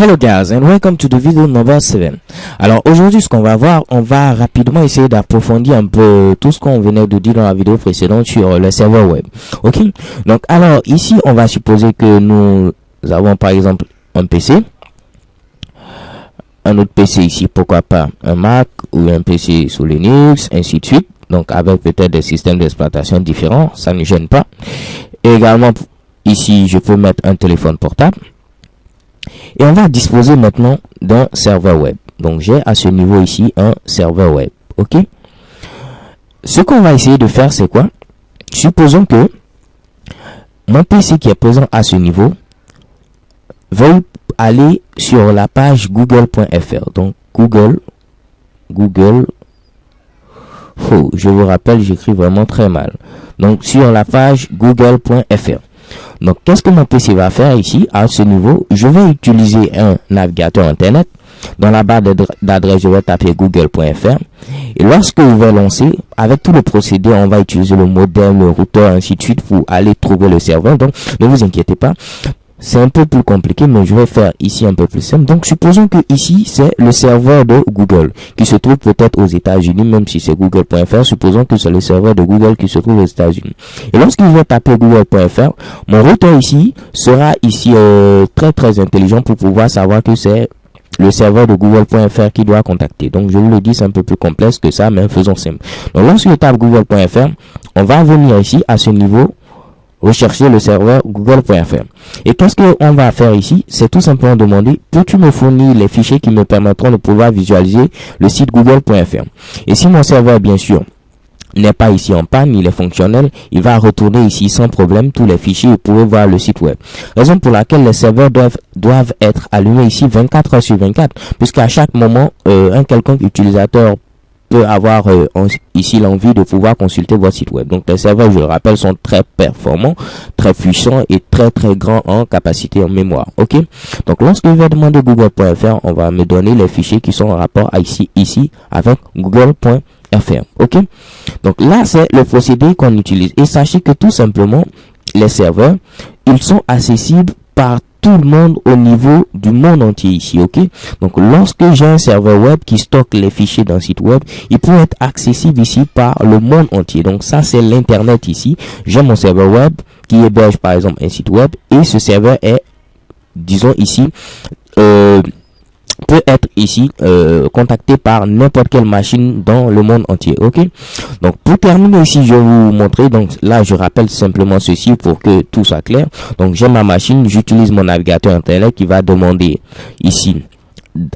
Hello guys and welcome to the video number 7. Alors aujourd'hui ce qu'on va voir, on va rapidement essayer d'approfondir un peu tout ce qu'on venait de dire dans la vidéo précédente sur le serveur web. Ok, donc alors ici on va supposer que nous avons par exemple un PC, un autre PC ici, pourquoi pas un Mac ou un PC sous Linux, ainsi de suite. Donc avec peut-être des systèmes d'exploitation différents, ça ne gêne pas. Et également ici je peux mettre un téléphone portable. Et on va disposer maintenant d'un serveur web. Donc j'ai à ce niveau ici un serveur web. Ok. Ce qu'on va essayer de faire, c'est quoi? Supposons que mon PC qui est présent à ce niveau veuille aller sur la page google.fr. Donc Google. Oh, je vous rappelle, j'écris vraiment très mal. Donc sur la page google.fr. Donc, qu'est-ce que mon PC va faire ici? À ce niveau, je vais utiliser un navigateur internet. Dans la barre d'adresse, je vais taper google.fr. Et lorsque je vais lancer, avec tout le procédé, on va utiliser le modem, le routeur, ainsi de suite pour aller trouver le serveur. Donc, ne vous inquiétez pas. C'est un peu plus compliqué, mais je vais faire ici un peu plus simple. Donc, supposons que ici, c'est le serveur de Google, qui se trouve peut-être aux États-Unis, même si c'est google.fr. Supposons que c'est le serveur de Google qui se trouve aux États-Unis. Et lorsque je vais taper google.fr, mon routeur ici sera ici très intelligent pour pouvoir savoir que c'est le serveur de google.fr qui doit contacter. Donc, je vous le dis, c'est un peu plus complexe que ça, mais faisons simple. Donc, lorsque je tape google.fr, on va venir ici à ce niveau, rechercher le serveur google.fr. Et qu'est-ce qu'on va faire ici? C'est tout simplement demander, peux-tu me fournir les fichiers qui me permettront de pouvoir visualiser le site google.fr? Et si mon serveur, bien sûr, n'est pas ici en panne, il est fonctionnel, il va retourner ici sans problème tous les fichiers et vous pouvez voir le site web. Raison pour laquelle les serveurs doivent être allumés ici 24 heures sur 24, puisqu'à chaque moment, un quelconque utilisateur peut avoir ici l'envie de pouvoir consulter votre site web. Donc les serveurs, je le rappelle, sont très performants, très puissants et très grands en capacité en mémoire. Ok. Donc lorsque je vais demander google.fr, on va me donner les fichiers qui sont en rapport à ici avec google.fr. Ok. Donc là c'est le procédé qu'on utilise. Et sachez que tout simplement les serveurs, ils sont accessibles par tout le monde au niveau du monde entier ici, ok? Donc, lorsque j'ai un serveur web qui stocke les fichiers d'un site web, il peut être accessible ici par le monde entier. Donc, ça, c'est l'internet ici. J'ai mon serveur web qui héberge, par exemple, un site web et ce serveur est, disons ici, peut être ici contacté par n'importe quelle machine dans le monde entier. Ok, donc pour terminer ici, je vais vous montrer. Donc là je rappelle simplement ceci pour que tout soit clair. Donc j'ai ma machine, j'utilise mon navigateur internet qui va demander ici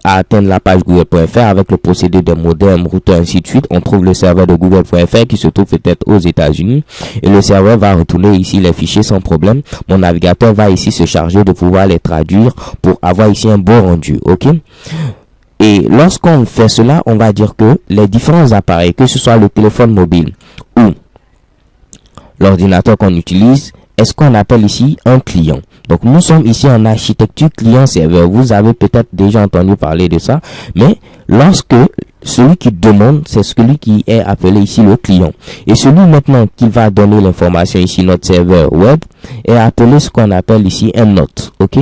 à atteindre la page google.fr avec le procédé de modem, routeur, ainsi de suite. On trouve le serveur de google.fr qui se trouve peut-être aux États-Unis et le serveur va retourner ici les fichiers sans problème. Mon navigateur va ici se charger de pouvoir les traduire pour avoir ici un bon rendu. Ok. Et lorsqu'on fait cela, on va dire que les différents appareils, que ce soit le téléphone mobile ou l'ordinateur qu'on utilise, est ce qu'on appelle ici un client. Donc nous sommes ici en architecture client-serveur. Vous avez peut-être déjà entendu parler de ça, mais lorsque celui qui demande, c'est celui qui est appelé ici le client. Et celui maintenant qui va donner l'information ici, notre serveur web, est appelé ce qu'on appelle ici un hôte. Ok.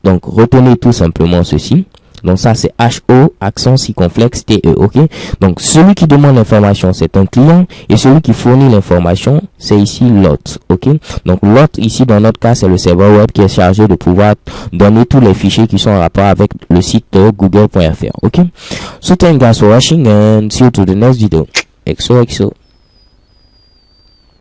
Donc retenez tout simplement ceci. Donc ça c'est HO accent circonflexe TE. Ok. Donc celui qui demande l'information c'est un client et celui qui fournit l'information c'est ici l'hôte. Ok. Donc l'hôte ici dans notre cas c'est le serveur web qui est chargé de pouvoir donner tous les fichiers qui sont en rapport avec le site google.fr. Ok. So thank you guys for watching and see you to the next video. XOXO.